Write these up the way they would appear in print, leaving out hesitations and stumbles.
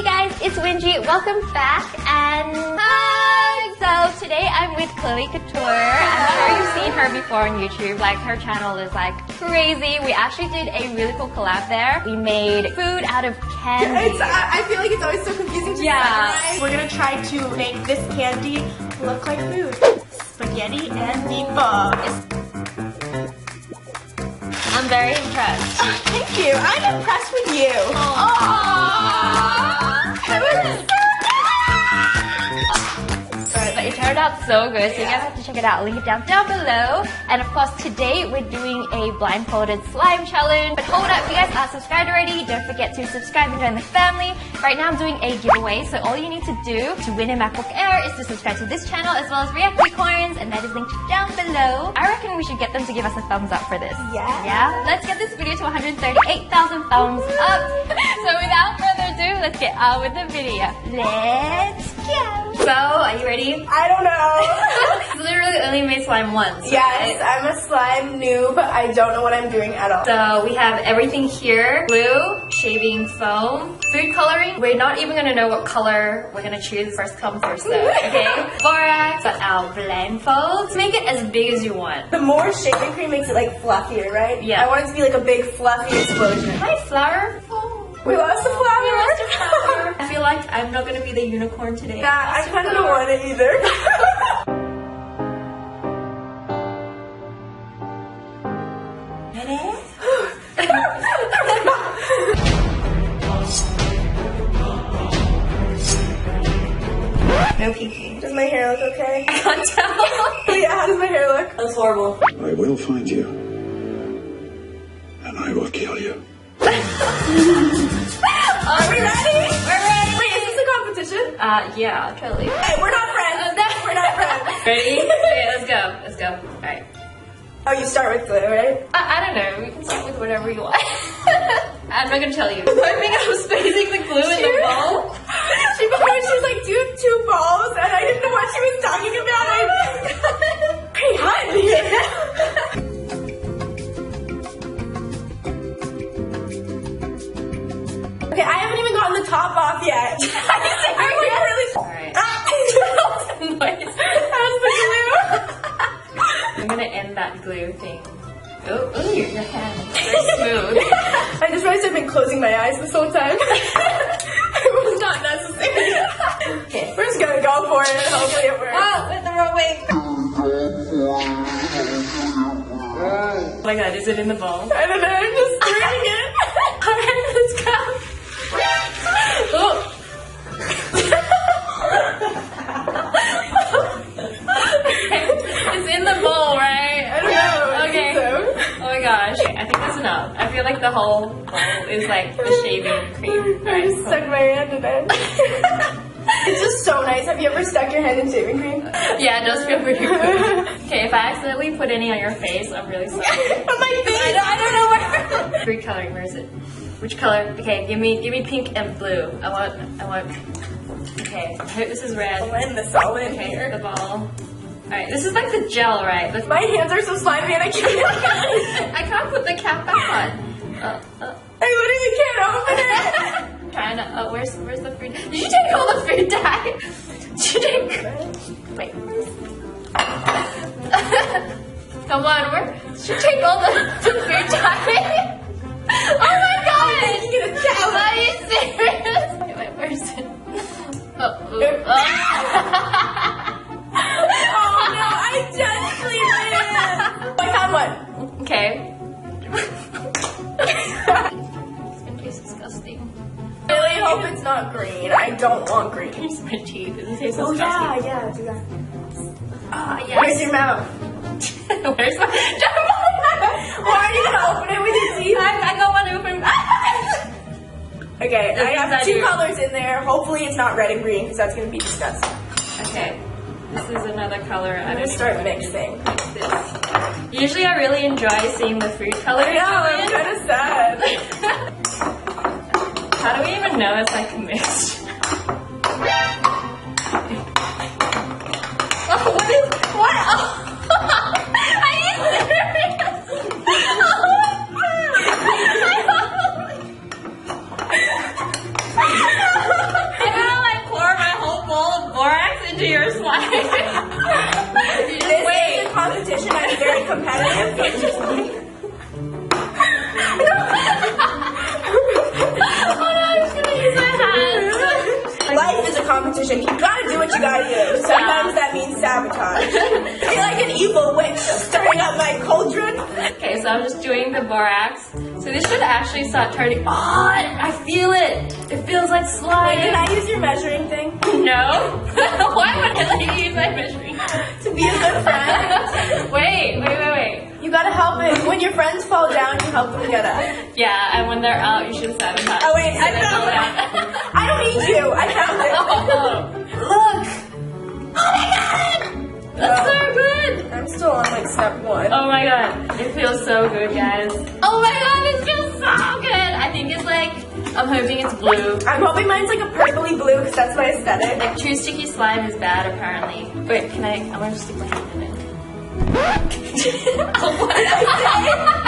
Hey guys, it's Winji. Welcome back and hi! So today I'm with Cloe Couture. I'm sure you've seen her before on YouTube. Like her channel is like crazy. We actually did a really cool collab there. We made food out of candy. I feel like it's always so confusing to summarize. We're gonna try to make this candy look like food. Spaghetti and meatballs. I'm very impressed. Thank you. I'm impressed with you. But it turned out so good, so you guys have to check it out. Link it down below. And of course, today we're doing a blindfolded slime challenge. But hold up, if you guys are subscribed already, don't forget to subscribe and join the family. Right now I'm doing a giveaway, so all you need to do to win a MacBook Air is to subscribe to this channel as well as React Coins, and that is linked down below. I reckon we should get them to give us a thumbs up for this. Yeah? Let's get this video to 138,000 thumbs up. So without further ado, let's get on with the video. Let's go! So, are you ready? I don't know. You literally only made slime once. Yes, right? I'm a slime noob. I don't know what I'm doing at all. So we have everything here. Glue, shaving foam, food coloring. We're not even gonna know what color we're gonna choose. First come, first serve, okay? Borax, got our blindfolds. Make it as big as you want. The more shaving cream makes it like fluffier, right? Yeah. I want it to be like a big fluffy explosion. Hi, flower. We lost the flower. We lost your flower. I feel like I'm not gonna be the unicorn today. Yeah, I kind of don't want it either. No peeking. Does my hair look okay? I can't tell. Yeah, how does my hair look? That's horrible. I will find you, and I will kill you. Are we ready? We're ready. Wait, is this a competition? Yeah, totally. Hey, we're not friends. We're not friends. Ready? Okay, let's go. Let's go. Alright. Oh, you start with glue, right? I don't know. We can start with whatever you want. I'm not gonna tell you. I think I was spacing the glue in the bowl. She was like, do 2 balls, and I didn't know what she was talking about. Hey, honey. Okay, I haven't even gotten the top off yet. I'm like really. Alright. How's the glue? I'm gonna end that glue thing. Oh, your hand. Very smooth. I just realized I've been closing my eyes this whole time. It was not necessary. Okay. We're just gonna go for it. Hopefully it works. Oh, went the wrong way. Oh my god, is it in the bowl? I don't know, I'm just stirring it. Alright, let's go. Oh. It's in the bowl, right? I don't know. Okay. So. Oh my gosh. Okay, I think that's enough. I feel like the whole bowl is like the shaving cream. I just stuck my hand in it. It's just so nice. Have you ever stuck your hand in shaving cream? Yeah, it does feel pretty good. Okay, if I accidentally put any on your face, I'm really sorry. On my face? I don't know where. Food coloring, where is it? Which color? Okay, give me pink and blue. I want. Okay, I hope this is red. Blend this all in Okay, here. the ball. Alright, this is like the gel, right? My hands are so slimy and I can't. I can't put the cap back on. I literally can't open it. Trying to. Oh, where's the food? Did you take all the food dye? Did you take? Wait. Come on, did you take all the food dye? Oh my god! You get a towel. Are you serious? Wait, where's it? Oh. Oh no, I just cleaned my hand. I found one. Okay. It's gonna taste disgusting. I really hope it's not green. I don't want green. Here's my teeth. It tastes Oh disgusting. yeah, do that. Ah, yes. Where's your mouth? Where's my... Why are you gonna open it with your teeth? I don't want to open... Okay, I have 2 do. colors in there. Hopefully it's not red and green because that's gonna be disgusting. Okay. This is another color. I'm gonna start mixing. This. Usually I really enjoy seeing the food color. I know, I'm kind of sad. How do we even know it's like mixed? Oh, what is... What? Oh. Are you serious? Oh. very competitive. So it's just like, life is a competition. You gotta do what you gotta do. Sometimes that means sabotage. I feel like an evil witch stirring up my cauldron. Okay, so I'm just doing the borax. So this should actually start turning on. I feel it. It feels like slime. Wait, can I use your measuring thing? No. Why would I let you use my measuring? To be a good friend. Wait. You gotta help it. When your friends fall down, you help them get up. Yeah, and when they're out, you should sabotage. Oh wait, So I they fall found down. it. I don't need you. I found it. Look. Oh my god. That's so good. I'm still on like step 1. Oh my god. It feels so good, guys. Oh my god, it feels so good. I think it's like, I'm hoping it's blue. I'm hoping mine's like a purpley blue because that's my aesthetic. Like too sticky slime is bad apparently. Wait, can I want to stick my hand in it. Did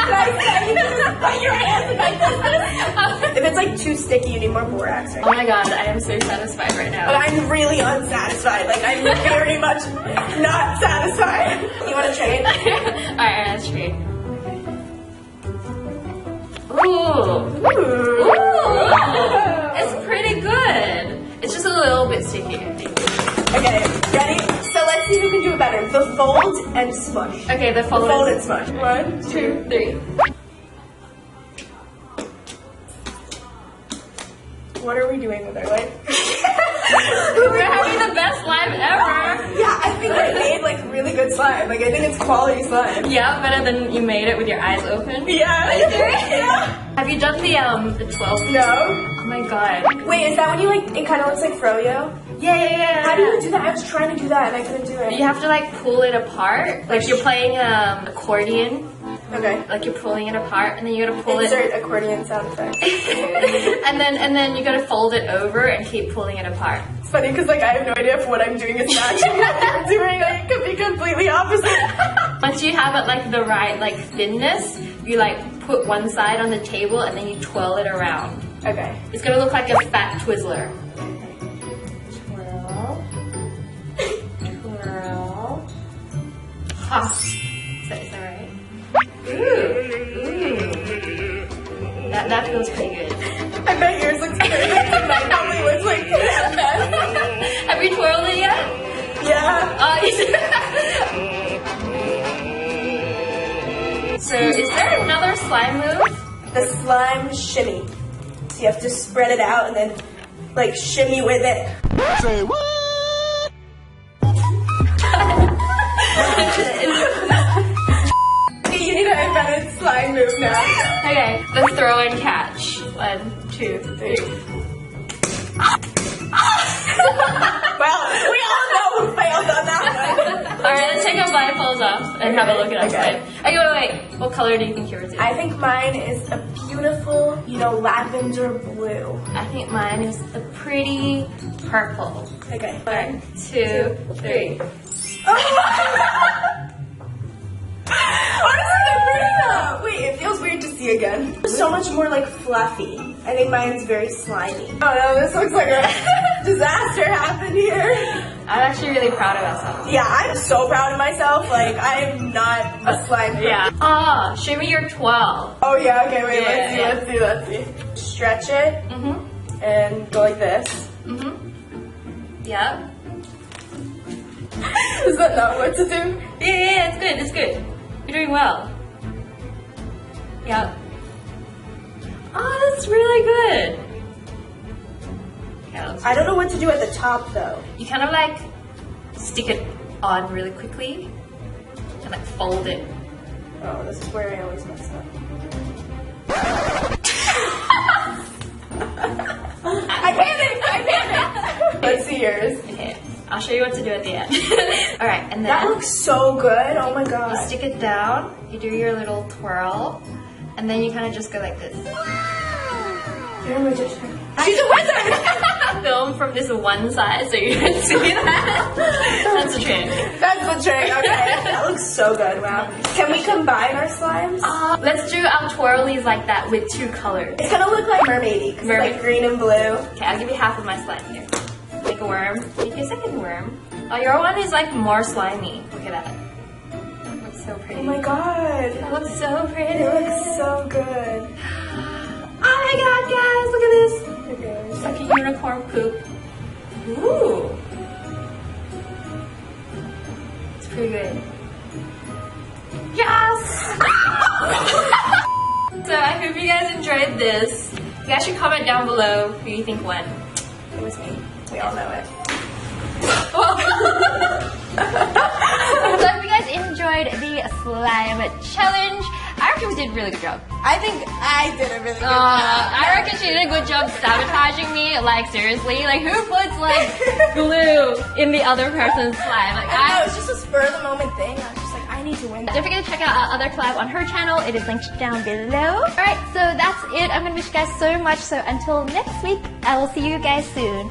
I say you can just put your hands in my business? If it's like too sticky, you need more borax, right? Oh my god, I am so satisfied right now. But I'm really unsatisfied. Like I'm very much not satisfied. You want to trade? Alright, let's trade. Ooh. It's pretty good. It's just a little bit sticky, I think. Okay, ready? So let's see who can do it better. The fold and smush. Okay, the fold. Fold and smush. 1, 2, 3. What are we doing with our life? We're having the best slime ever. Yeah, I think I made like really good slime. Like I think it's quality slime. Yeah, better than you made it with your eyes open. Yeah. Yeah. Have you done the 12? No. Oh my god. Wait, is that when you like? It kind of looks like froyo. Yeah. How do you do that? I was trying to do that and I couldn't do it. You have to like pull it apart. Like you're playing accordion. Okay. Like you're pulling it apart, and then you gotta pull Insert accordion sound effect. it, and then you gotta fold it over and keep pulling it apart. It's funny because like I have no idea if what I'm doing is matching what you're doing. Like it could be completely opposite. Once you have it like the right like thinness, you like put one side on the table and then you twirl it around. Okay. It's gonna look like a fat Twizzler. Twirl. Ha. Is that right? Ooh. That feels pretty good. I bet yours looks pretty good. Mine probably looks like a mess. Have you twirled it yet? Yeah. So, is there another slime move? The slime shimmy. So you have to spread it out and then like shimmy with it. Say what? You need to invent a slime move now. Okay, the throw and catch. 1, 2, 3. Well, we all know who failed on that one. Alright, let's take our blindfolds off and have a look at our Okay. slime. Okay, wait. What color do you think yours is? I think mine is a beautiful, lavender blue. I think mine is a pretty purple. Okay. 1, 2, 3. Honestly, they're pretty though. Wait, it feels weird to see again. So much more like fluffy. I think mine's very slimy. Oh no, this looks like a disaster happened here. I'm actually really proud of myself. Yeah, I'm so proud of myself. Like, I'm not a slime. Yeah. Ah, show me your 12. Oh yeah, okay, wait, Yeah, let's see. Stretch it and go like this. Yep. Is that not what to do? Yeah, it's good. You're doing well. Yep. Oh, that's really good. Okay, I don't know what to do at the top though. you kind of like stick it on really quickly and like fold it. Oh, this is where I always mess up. I panicked! Let's see yours. Okay, I'll show you what to do at the end. Alright, and then That looks so good. Oh my you god. stick it down, you do your little twirl, and then you kind of just go like this. You're a magician. She's a wizard! Film from this one side so you can see that. That's a trick. That's the trick, okay. That looks so good, wow. Can we combine our slimes? Let's do our twirlies like that with 2 colors. It's gonna look like mermaidy, because it's like green and blue. Okay, I'll give you half of my slime here. Make a worm. Make your second worm. Oh, your one is like more slimy. Look at that. So pretty. Oh my god. That looks so pretty. It looks so good. Oh my god, guys, look at this. Okay. It's like a unicorn poop. Ooh. It's pretty good. Yes! So I hope you guys enjoyed this. You guys should comment down below who you think won. It was me. We all know it. So if you guys enjoyed the slime challenge, I reckon we did a really good job. I think I did a really good job. I reckon she did a good job sabotaging me. Like seriously, like who puts like glue in the other person's slime? Like I know, it was just a spur of the moment thing. I was just like, I need to win. Don't forget to check out our other collab on her channel. It is linked down below. Alright, so that's it. I'm gonna miss you guys so much. So until next week, I will see you guys soon.